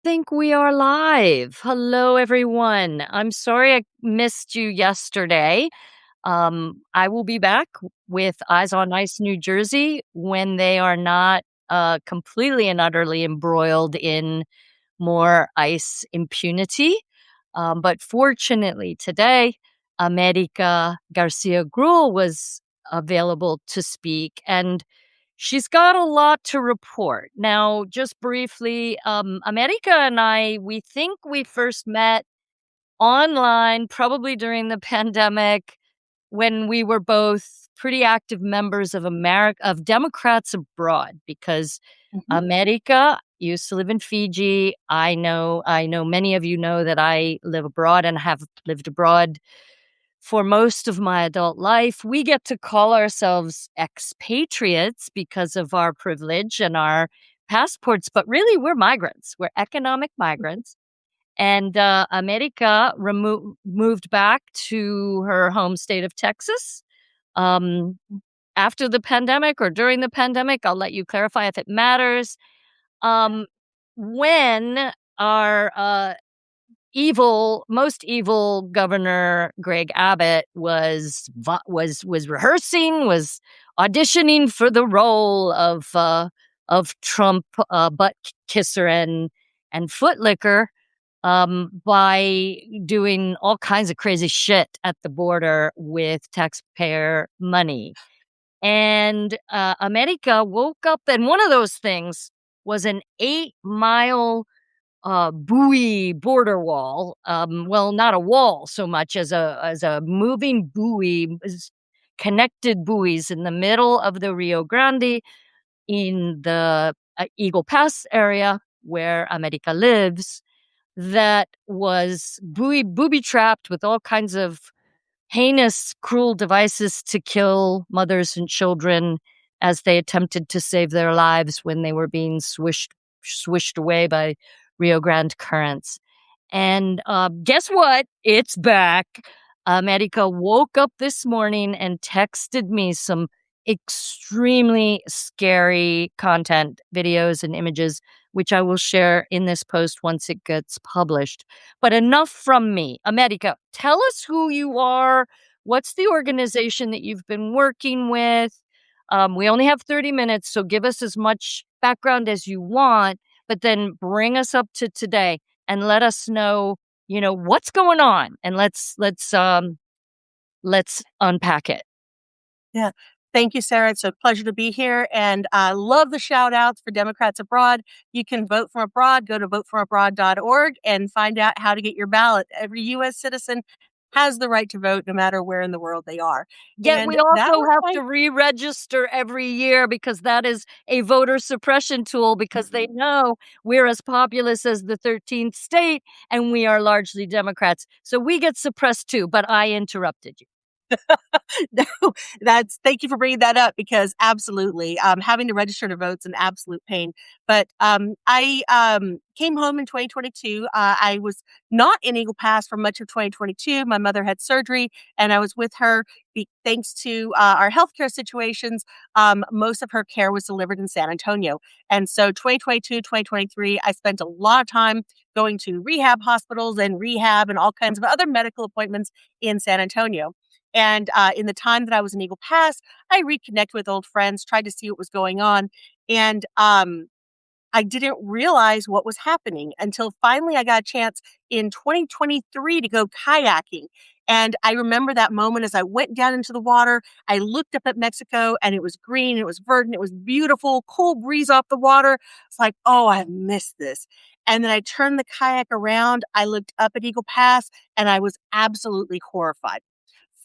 think we are live. Hello, everyone. I'm sorry I missed you yesterday. I will be back with Eyes on Ice, New Jersey when they are not completely and utterly embroiled in more ice impunity. But fortunately, today, Amérika García Grewal was available to speak, and she's got a lot to report. Now, just briefly, Amérika and I, we think we first met online, probably during the pandemic, when we were both pretty active members of Democrats Abroad, because Mhm. Amérika used to live in Fiji. I know many of you know that I live abroad and have lived abroad for most of my adult life. We get to call ourselves expatriates because of our privilege and our passports, but really we're migrants. We're economic migrants. And America moved back to her home state of Texas um, after the pandemic or during the pandemic. I'll let you clarify if it matters. Um, when our most evil governor Greg Abbott was rehearsing, was auditioning for the role of Trump butt kisser and footlicker by doing all kinds of crazy shit at the border with taxpayer money. And America woke up, and one of those things was an 8-mile buoy border wall. Well, not a wall so much as a moving buoy, connected buoys in the middle of the Rio Grande in the Eagle Pass area where America lives. That was booby trapped with all kinds of heinous, cruel devices to kill mothers and children as they attempted to save their lives when they were being swished away by Rio Grande currents. And guess what? It's back. America woke up this morning and texted me some extremely scary content, videos, and images, which I will share in this post once it gets published. But enough from me. America, tell us who you are. What's the organization that you've been working with? We only have 30 minutes, so give us as much background as you want, but then bring us up to today and let us know, what's going on, and let's unpack it. Yeah. Thank you, Sarah. It's a pleasure to be here. And I love the shout outs for Democrats abroad. You can vote from abroad. Go to votefromabroad.org and find out how to get your ballot. Every U.S. citizen has the right to vote no matter where in the world they are. Yet And we that also was have my to re-register every year because that is a voter suppression tool, because they know we're as populous as the 13th state and we are largely Democrats. So we get suppressed too, but I interrupted you. no, thank you for bringing that up because absolutely, having to register to vote's an absolute pain. But I came home in 2022. I was not in Eagle Pass for much of 2022. My mother had surgery, and I was with her. Thanks to our healthcare situations, most of her care was delivered in San Antonio. And so 2022, 2023, I spent a lot of time going to rehab hospitals and rehab and all kinds of other medical appointments in San Antonio. And in the time that I was in Eagle Pass, I reconnected with old friends, tried to see what was going on. And I didn't realize what was happening until finally I got a chance in 2023 to go kayaking. And I remember that moment as I went down into the water. I looked up at Mexico and it was green, it was verdant, it was beautiful, cool breeze off the water. It's like, oh, I missed this. And then I turned the kayak around. I looked up at Eagle Pass and I was absolutely horrified.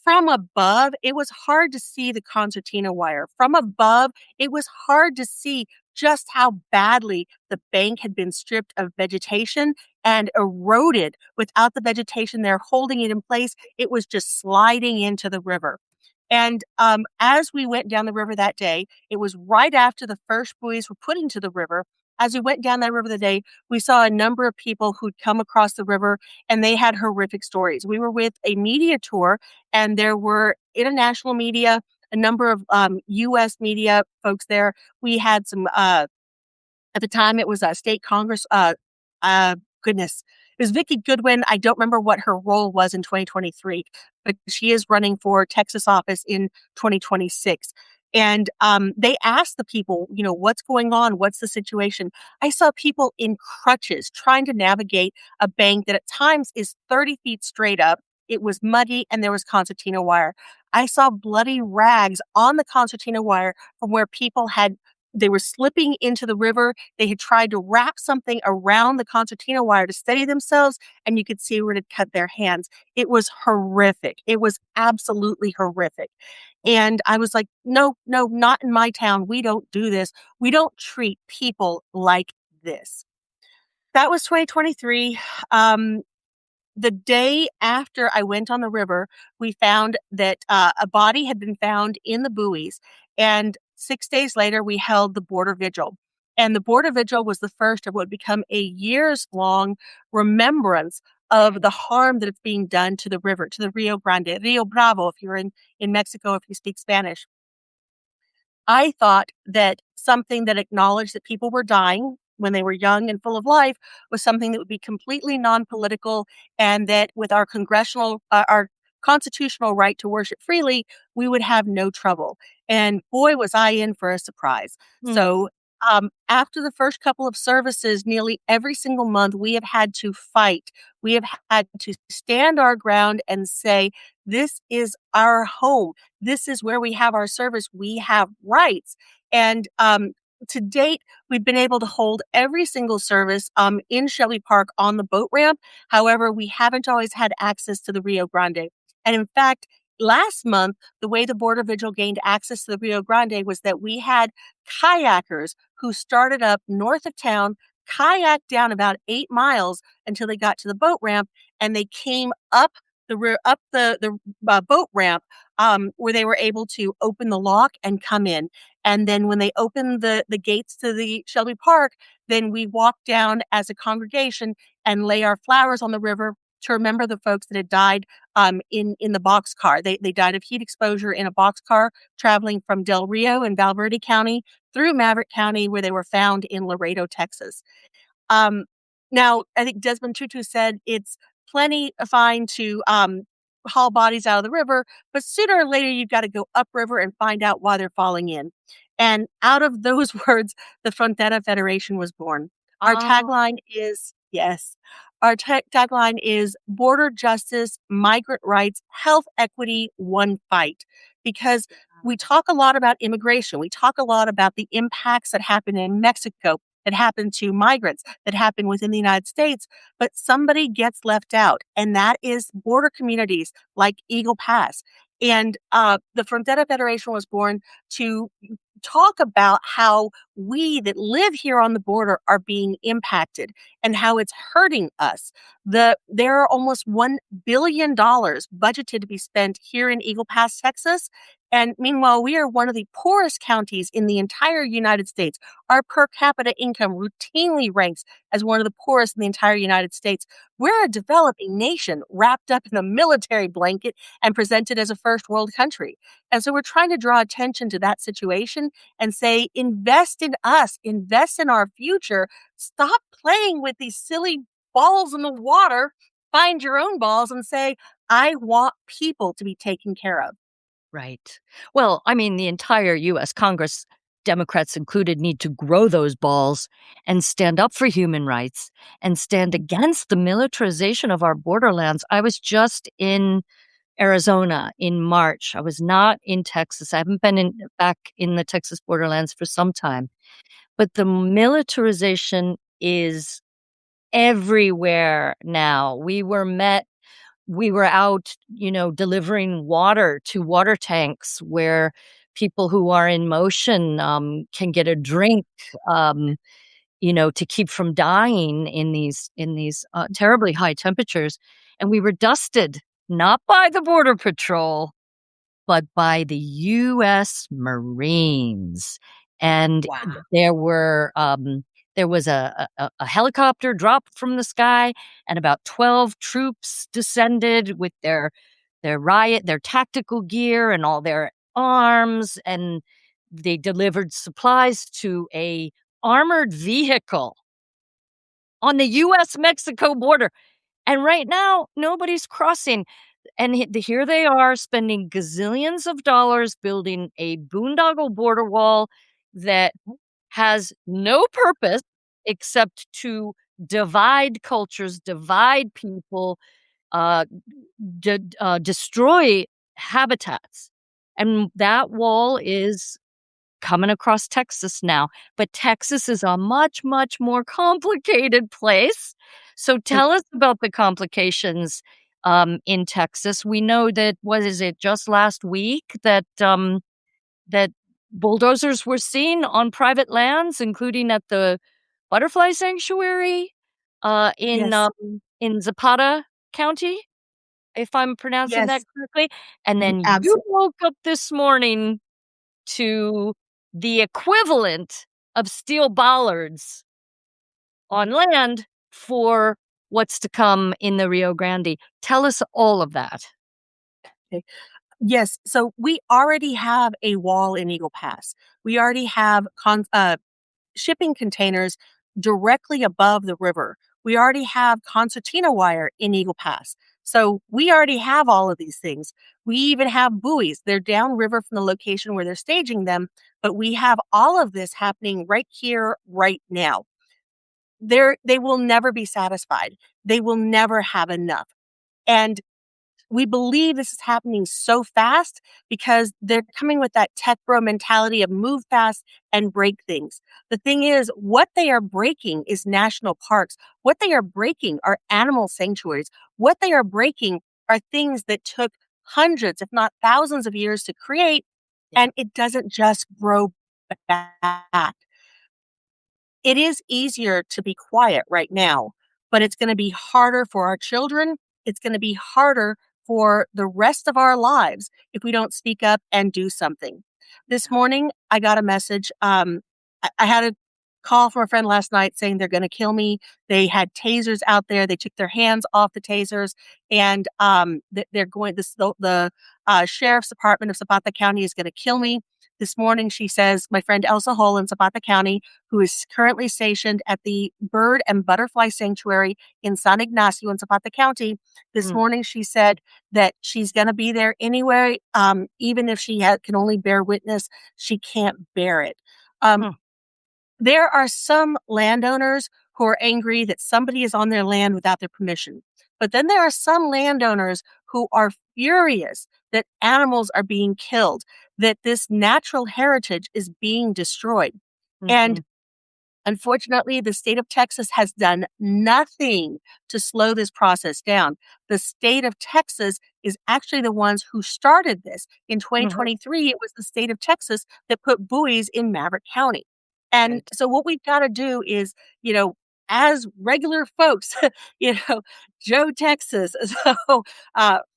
From above, it was hard to see the concertina wire. From above, it was hard to see just how badly the bank had been stripped of vegetation and eroded. Without the vegetation there holding it in place, it was just sliding into the river. And as we went down the river that day, it was right after the first buoys were put into the river. As we went down that river the day, we saw a number of people who'd come across the river and they had horrific stories. We were with a media tour and there were international media, a number of U.S. media folks there. We had some, at the time, it was a state Congress Goodness, it was Vicky Goodwin. I don't remember what her role was in 2023, but she is running for Texas office in 2026. And they asked the people, what's going on? What's the situation? I saw people in crutches trying to navigate a bank that at times is 30 feet straight up. It was muddy and there was concertina wire. I saw bloody rags on the concertina wire from where people they were slipping into the river. They had tried to wrap something around the concertina wire to steady themselves, and you could see where it had cut their hands. It was horrific. It was absolutely horrific. And I was like, no, no, not in my town. We don't do this. We don't treat people like this. That was 2023. The day after I went on the river, we found that a body had been found in the buoys. And 6 days later, we held the border vigil. And the border vigil was the first of what would become a years long remembrance of the harm that is being done to the river, to the Rio Grande, Rio Bravo, if you're in Mexico, if you speak Spanish. I thought that something that acknowledged that people were dying when they were young and full of life was something that would be completely non-political, and that with our constitutional right to worship freely, we would have no trouble. And boy, was I in for a surprise. Hmm. So, after the first couple of services, nearly every single month, we have had to fight. We have had to stand our ground and say, this is our home. This is where we have our service. We have rights. And to date, we've been able to hold every single service in Shelby Park on the boat ramp. However, we haven't always had access to the Rio Grande. And in fact, last month, the way the Border Vigil gained access to the Rio Grande was that we had kayakers who started up north of town, kayaked down about 8 miles until they got to the boat ramp, and they came up the boat ramp where they were able to open the lock and come in. And then when they opened the gates to the Shelby Park, then we walked down as a congregation and lay our flowers on the river to remember the folks that had died in the boxcar. They died of heat exposure in a boxcar traveling from Del Rio in Valverde County through Maverick County, where they were found in Laredo, Texas. Um, Now, I think Desmond Tutu said it's plenty fine to haul bodies out of the river, but sooner or later you've got to go upriver and find out why they're falling in. And out of those words, the Frontera Federation was born. Our Oh, tagline is yes. Our tagline is border justice, migrant rights, health equity, one fight. Because we talk a lot about immigration. We talk a lot about the impacts that happen in Mexico, that happen to migrants, that happen within the United States, but somebody gets left out, and that is border communities like Eagle Pass. And the Frontera Federation was born to talk about how we that live here on the border are being impacted and how it's hurting us. There are almost $1 billion budgeted to be spent here in Eagle Pass, Texas. And meanwhile, we are one of the poorest counties in the entire United States. Our per capita income routinely ranks as one of the poorest in the entire United States. We're a developing nation wrapped up in a military blanket and presented as a first world country. And so we're trying to draw attention to that situation and say, invest in us, invest in our future. Stop playing with these silly balls in the water. Find your own balls and say, I want people to be taken care of. right. Well, I mean, the entire U.S. Congress, Democrats included, need to grow those balls and stand up for human rights and stand against the militarization of our borderlands. I was just in Arizona in March. I was not in Texas. I haven't been back in the Texas borderlands for some time. But the militarization is everywhere now. We were out, delivering water to water tanks where people who are in motion can get a drink, to keep from dying in these terribly high temperatures. And we were dusted not by the Border Patrol, but by the U.S. Marines. And Wow. there was a helicopter dropped from the sky, and about 12 troops descended with their tactical gear and all their arms, and they delivered supplies to a armored vehicle on the US-Mexico border. And right now, nobody's crossing. And here they are spending gazillions of dollars building a boondoggle border wall that has no purpose except to divide cultures, divide people, uh, destroy habitats. And that wall is coming across Texas now. But Texas is a much, much more complicated place. So tell us about the complications in Texas. We know that, what is it, just last week that that bulldozers were seen on private lands, including at the butterfly sanctuary uh, in Yes. um, in Zapata County, if I'm pronouncing that Yes. correctly. And then you Absolutely. woke up this morning to the equivalent of steel bollards on land for what's to come in the Rio Grande. Tell us all of that. Yes. So we already have a wall in Eagle Pass. We already have shipping containers directly above the river. We already have concertina wire in Eagle Pass. So we already have all of these things. We even have buoys. They're downriver from the location where they're staging them, but we have all of this happening right here, right now. They will never be satisfied. They will never have enough. And we believe this is happening so fast because they're coming with that tech bro mentality of move fast and break things. The thing is, what they are breaking is national parks. What they are breaking are animal sanctuaries. What they are breaking are things that took hundreds, if not thousands of years to create, Yeah. and it doesn't just grow back. It is easier to be quiet right now, but it's gonna be harder for our children. It's gonna be harder for the rest of our lives if we don't speak up and do something. This morning, I got a message. I had a call from a friend last night saying they're gonna kill me. They had tasers out there. They took their hands off the tasers, and they're going. The sheriff's department of Zapata County is gonna kill me. This morning, she says, my friend Elsa Hull in Zapata County, who is currently stationed at the Bird and Butterfly Sanctuary in San Ignacio in Zapata County. This Mm, morning, she said that she's going to be there anyway, even if she can only bear witness, she can't bear it. Um, mm, there are some landowners who are angry that somebody is on their land without their permission. But then there are some landowners who are furious that animals are being killed, that this natural heritage is being destroyed. And mhm, unfortunately, the state of Texas has done nothing to slow this process down. The state of Texas is actually the ones who started this. In mhm. 2023, it was the state of Texas that put buoys in Maverick County. And Right. so what we've got to do is, you know, as regular folks, you know, Joe, Texas, so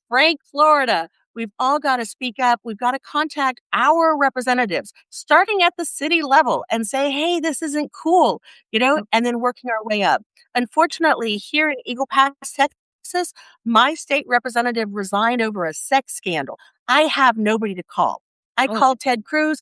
Frank, Florida, we've all got to speak up. We've got to contact our representatives, starting at the city level and say, hey, this isn't cool, you know, Mm, and then working our way up. Unfortunately, here in Eagle Pass, Texas, my state representative resigned over a sex scandal. I have nobody to call. I oh, called Ted Cruz.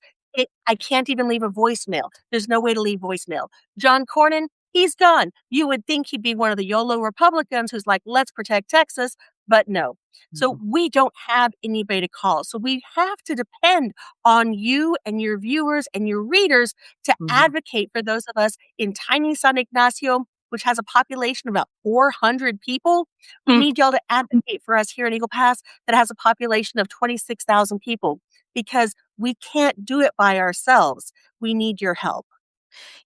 I can't even leave a voicemail. There's no way to leave voicemail. John Cornyn, he's gone. You would think he'd be one of the YOLO Republicans who's like, let's protect Texas, but no. So mhm, we don't have anybody to call. So we have to depend on you and your viewers and your readers to mhm. advocate for those of us in tiny San Ignacio, which has a population of about 400 people. We Mm. need y'all to advocate for us here in Eagle Pass that has a population of 26,000 people because we can't do it by ourselves. We need your help.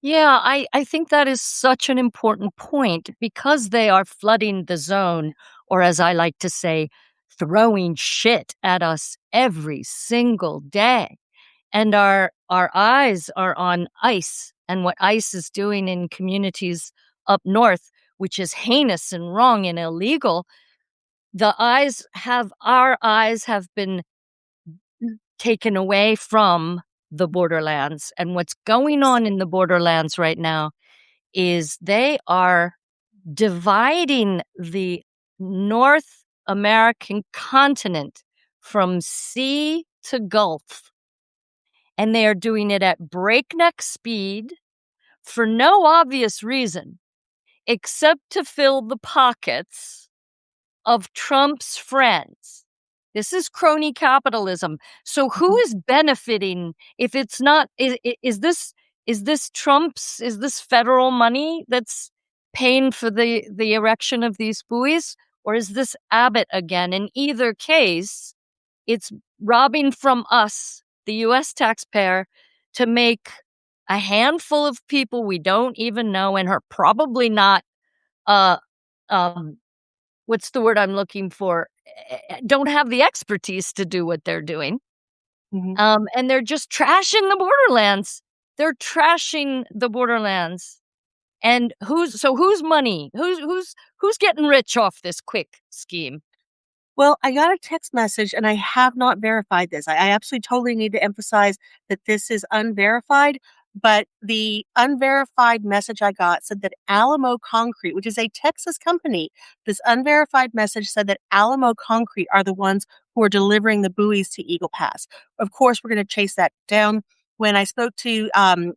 Yeah, I think that is such an important point because they are flooding the zone, or as I like to say, throwing shit at us every single day. And our eyes are on ICE and what ICE is doing in communities up north, which is heinous and wrong and illegal. Our eyes have been taken away from the borderlands. And what's going on in the borderlands right now is they are dividing the North American continent from sea to gulf. And they are doing it at breakneck speed for no obvious reason. except to fill the pockets of Trump's friends. This is crony capitalism. So who is benefiting if it's not, is this Trump's, is this federal money that's paying for the erection of these buoys? Or is this Abbott again? In either case, it's robbing from us, the US taxpayer, to make a handful of people we don't even know and are probably not, uh, um, what's the word I'm looking for? Don't have the expertise to do what they're doing. Mhm. And they're just trashing the borderlands. They're trashing the borderlands. And whose money? Who's getting rich off this quick scheme? Well, I got a text message and I have not verified this. I absolutely totally need to emphasize that this is unverified, but the unverified message I got said that Alamo Concrete, which is a Texas company, this unverified message said that Alamo Concrete are the ones who are delivering the buoys to Eagle Pass. Of course, we're going to chase that down. When I spoke to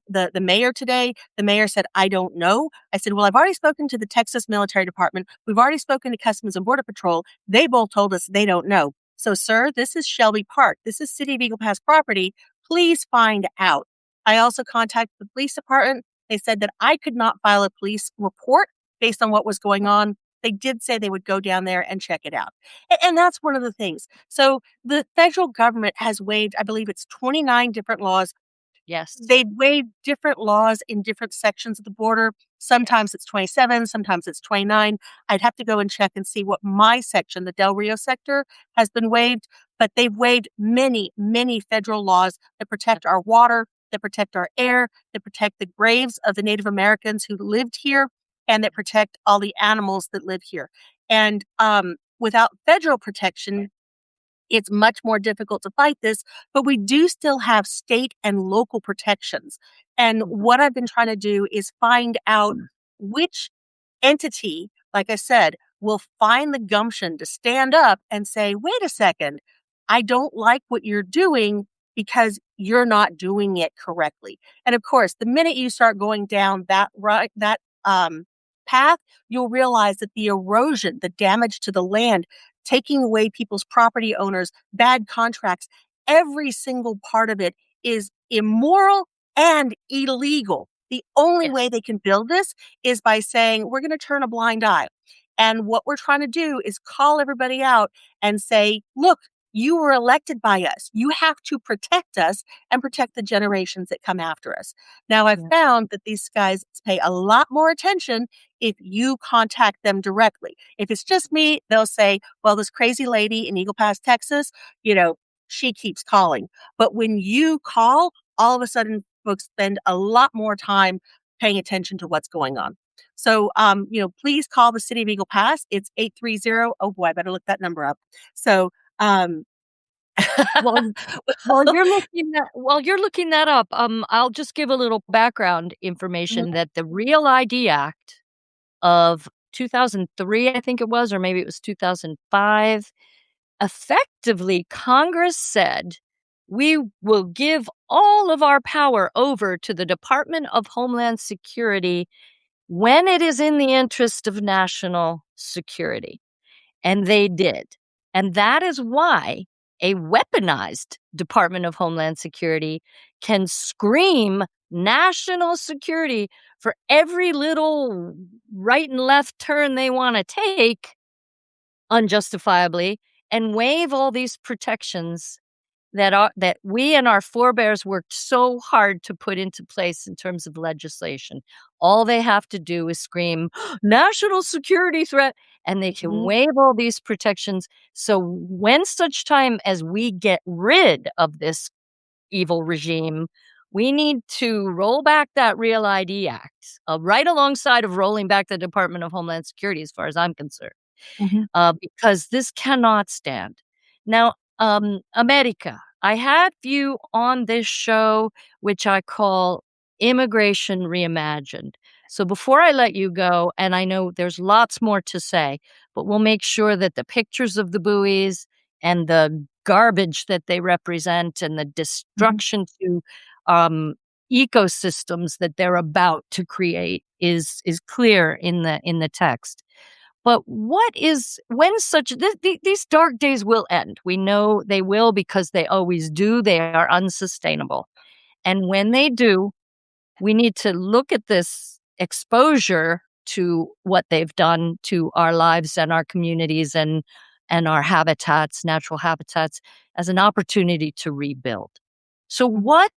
the mayor today, the mayor said, I don't know. I said, well, I've already spoken to the Texas Military Department. We've already spoken to Customs and Border Patrol. They both told us they don't know. So, sir, this is Shelby Park. This is City of Eagle Pass property. Please find out. I also contacted the police department. They said that I could not file a police report based on what was going on. They did say they would go down there and check it out. And that's one of the things. So the federal government has waived, I believe it's 29 different laws. Yes. They waive different laws in different sections of the border. Sometimes it's 27, sometimes it's 29. I'd have to go and check and see what my section, the Del Rio sector, has been waived. But they've waived many, many federal laws that protect our water, that protect our air, that protect the graves of the Native Americans who lived here, and that protect all the animals that live here. And without federal protection, it's much more difficult to fight this, but we do still have state and local protections. And what I've been trying to do is find out which entity, like I said, will find the gumption to stand up and say, wait a second, I don't like what you're doing because you're not doing it correctly. And of course, the minute you start going down that path, you'll realize that the erosion, the damage to the land, taking away people's property owners, bad contracts, every single part of it is immoral and illegal. The only way Yes. they can build this is by saying, we're going to turn a blind eye. And what we're trying to do is call everybody out and say, look, you were elected by us. You have to protect us and protect the generations that come after us. Now, I've Yeah. found that these guys pay a lot more attention if you contact them directly. If it's just me, they'll say, well, this crazy lady in Eagle Pass, Texas, she keeps calling. But when you call, all of a sudden, folks spend a lot more time paying attention to what's going on. So, please call the City of Eagle Pass. It's 830. Oh boy, I better look that number up. So, um, While while you're looking that up, I'll just give a little background information that the Real ID Act of 2003, I think it was, or maybe it was 2005, effectively Congress said, we will give all of our power over to the Department of Homeland Security when it is in the interest of national security. And they did. And that is why a weaponized Department of Homeland Security can scream national security for every little right and left turn they want to take unjustifiably and waive all these protections that we and our forebears worked so hard to put into place in terms of legislation. All they have to do is scream national security threat, and they can Mhm, waive all these protections. So when such time as we get rid of this evil regime, we need to roll back that Real ID Act, right alongside of rolling back the Department of Homeland Security, as far as I'm concerned, mhm, because this cannot stand. Now, Amérika, I had you on this show, which I call Immigration Reimagined. So before I let you go, and I know there's lots more to say, but we'll make sure that the pictures of the buoys and the garbage that they represent and the mhm, destruction to um, ecosystems that they're about to create is clear in the text. But what is when such these dark days will end? We know they will because they always do. They are unsustainable. And when they do, we need to look at this exposure to what they've done to our lives and our communities and our habitats, natural habitats, as an opportunity to rebuild. So what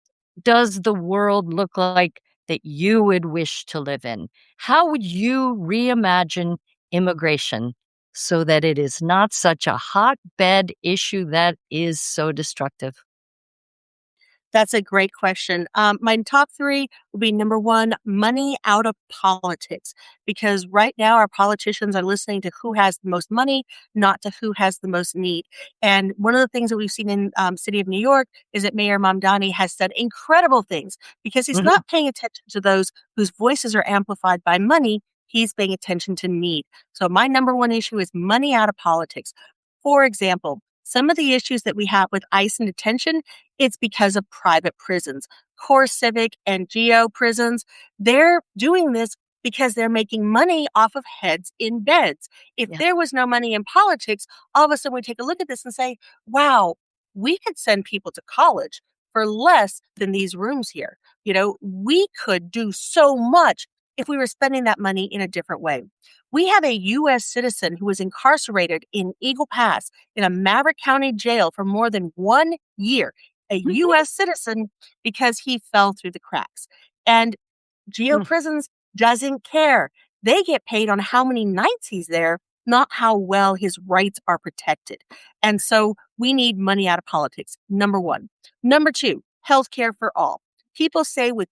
does the world look like that you would wish to live in? How would you reimagine immigration so that it is not such a hotbed issue that is so destructive? That's a great question. My top three would be number one, money out of politics, because right now our politicians are listening to who has the most money, not to who has the most need. And one of the things that we've seen in city of New York is that Mayor Mamdani has said incredible things because he's Mhm. not paying attention to those whose voices are amplified by money. He's paying attention to need. So my number one issue is money out of politics. For example, some of the issues that we have with ICE and detention, it's because of private prisons. Core Civic and Geo prisons, they're doing this because they're making money off of heads in beds. If Yeah. there was no money in politics, all of a sudden we take a look at this and say, wow, we could send people to college for less than these rooms here. We could do so much if we were spending that money in a different way. We have a U.S. citizen who was incarcerated in Eagle Pass in a Maverick County jail for more than 1 year, a U.S. citizen, because he fell through the cracks. And Geo Mm. Prisons doesn't care. They get paid on how many nights he's there, not how well his rights are protected. And so we need money out of politics, number one. Number two, healthcare for all. People say with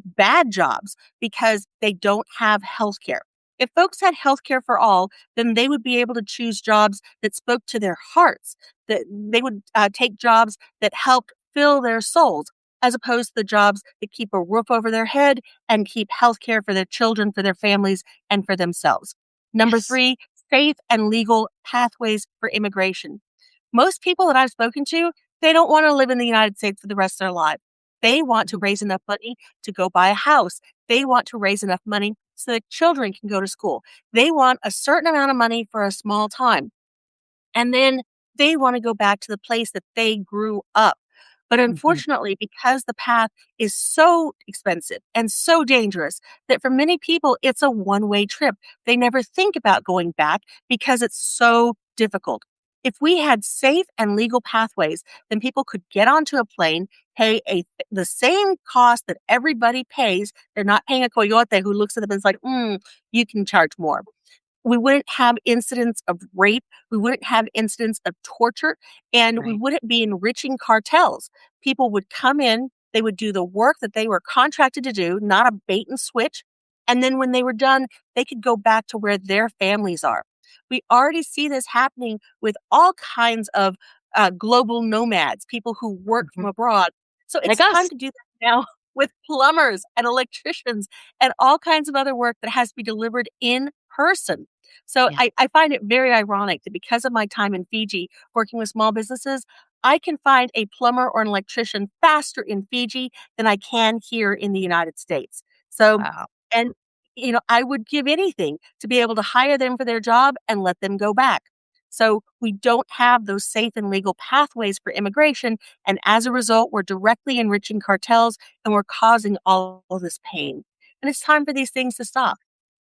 bad jobs, because they don't have healthcare. If folks had healthcare for all, then they would be able to choose jobs that spoke to their hearts, that they would take jobs that helped fill their souls, as opposed to the jobs that keep a roof over their head and keep healthcare for their children, for their families, and for themselves. Number Yes. three, safe and legal pathways for immigration. Most people that I've spoken to, they don't want to live in the United States for the rest of their life. They want to raise enough money to go buy a house. They want to raise enough money so that children can go to school. They want a certain amount of money for a small time. And then they want to go back to the place that they grew up. But Mhm. unfortunately, because the path is so expensive and so dangerous that for many people, it's a one-way trip. They never think about going back because it's so difficult. If we had safe and legal pathways, then people could get onto a plane, pay the same cost that everybody pays. They're not paying a coyote who looks at them and is like, you can charge more. We wouldn't have incidents of rape. We wouldn't have incidents of torture, and we Right. wouldn't be enriching cartels. People would come in, they would do the work that they were contracted to do, not a bait and switch. And then when they were done, they could go back to where their families are. We already see this happening with all kinds of global nomads, people who work from Mhm. abroad. So Like it's time us. to do that now with plumbers and electricians and all kinds of other work that has to be delivered in person. So Yeah. I find it very ironic that because of my time in Fiji working with small businesses, I can find a plumber or an electrician faster in Fiji than I can here in the United States. So, Wow. and I would give anything to be able to hire them for their job and let them go back. So we don't have those safe and legal pathways for immigration. And as a result, we're directly enriching cartels and we're causing all of this pain. And it's time for these things to stop.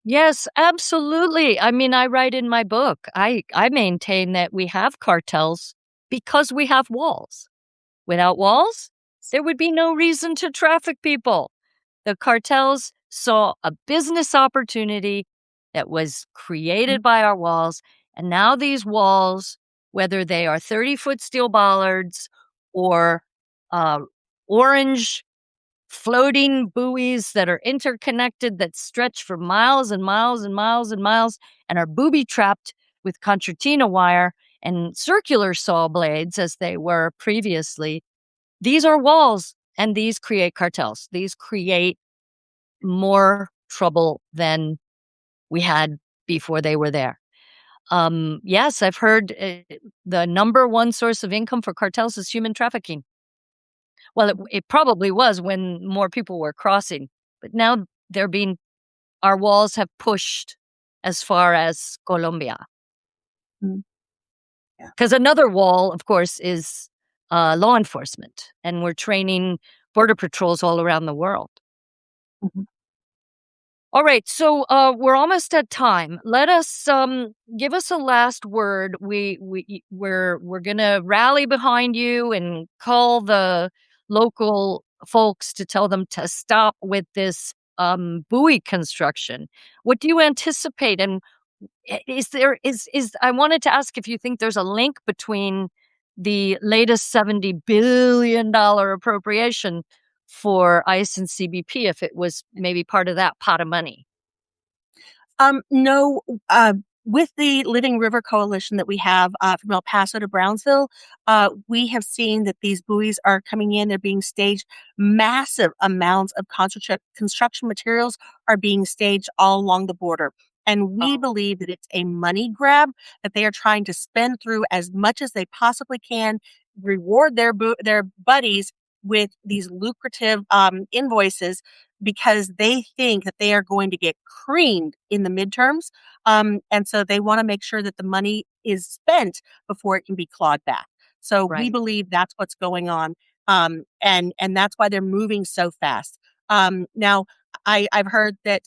Yes, absolutely. I mean, I write in my book, I maintain that we have cartels because we have walls. Without walls, there would be no reason to traffic people. The cartels saw a business opportunity that was created by our walls, and now these walls, whether they are 30-foot steel bollards or uh, orange floating buoys that are interconnected that stretch for miles and miles and miles and miles and are booby trapped with concertina wire and circular saw blades as they were previously. These are walls and these create cartels. These create more trouble than we had before they were there. Yes, I've heard the number one source of income for cartels is human trafficking. Well, it probably was when more people were crossing, but now they're being our walls have pushed as far as Colombia. Mm, yeah. Because another wall, of course, is law enforcement, and we're training border patrols all around the world. Mhm. All right, so we're almost at time. Let us give us a last word. We're gonna rally behind you and call the local folks to tell them to stop with this buoy construction. What do you anticipate? And is there is I wanted to ask if you think there's a link between the latest $70 billion appropriation for ICE and CBP, if it was maybe part of that pot of money. No, with the Living River Coalition that we have from El Paso to Brownsville, we have seen that these buoys are coming in. They're being staged. Massive amounts of construction materials are being staged all along the border. And we Oh, believe that it's a money grab, that they are trying to spend through as much as they possibly can, reward their buddies with these lucrative invoices because they think that they are going to get creamed in the midterms. And so they want to make sure that the money is spent before it can be clawed back. So we right. believe that's what's going on. And that's why they're moving so fast. Now, I've heard that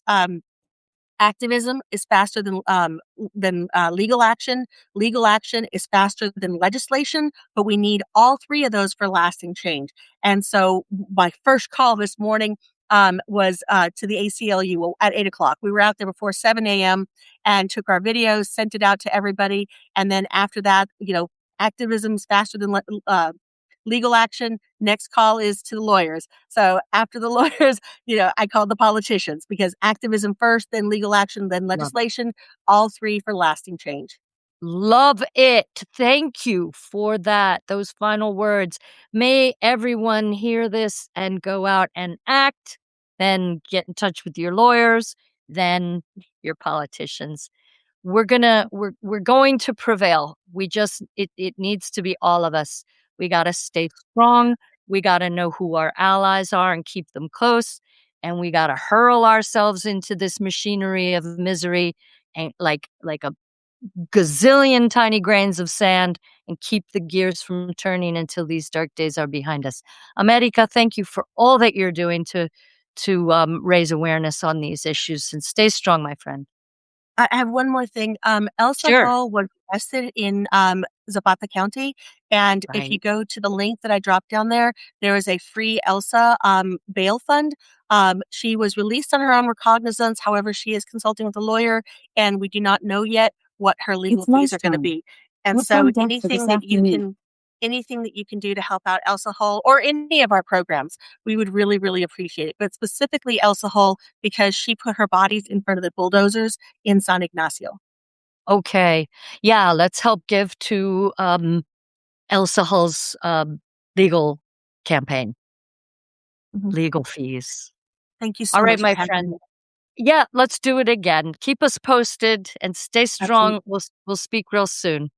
activism is faster than legal action. Legal action is faster than legislation, but we need all three of those for lasting change. And so, my first call this morning was to the ACLU at 8 o'clock. We were out there before 7 a.m. and took our videos, sent it out to everybody, and then after that, activism's faster than legal action. Next call is to the lawyers. So after the lawyers, I called the politicians because activism first, then legal action, then Love, legislation, all three for lasting change. love it. Thank you for that. Those final words. May everyone hear this and go out and act. Then get in touch with your lawyers. Then your politicians. We're going to prevail. It needs to be all of us. We got to stay strong. We got to know who our allies are and keep them close, and we got to hurl ourselves into this machinery of misery and like a gazillion tiny grains of sand, and keep the gears from turning until these dark days are behind us. Amérika, thank you for all that you're doing to raise awareness on these issues, and stay strong, my friend. I have one more thing. Elsa Sure. Hall was arrested in Zapata County. And if you Right. go to the link that I dropped down there is a free Elsa bail fund. She was released on her own recognizance. However, she is consulting with a lawyer, and we do not know yet what her legal It's fees are going to lunchtime. be. And What's so on deck for this afternoon? anything that you can do to help out Elsa Hull or any of our programs, we would really, really appreciate it. But specifically Elsa Hull, because she put her bodies in front of the bulldozers in San Ignacio. Okay. Yeah, let's help give to Elsa Hull's legal campaign, Mhm. legal fees. Thank you All so right, much for my having friend. me. Yeah, let's do it again. Keep us posted and stay strong. Absolutely. We'll speak real soon.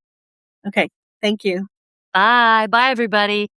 Okay. Thank you. Bye. Bye, everybody.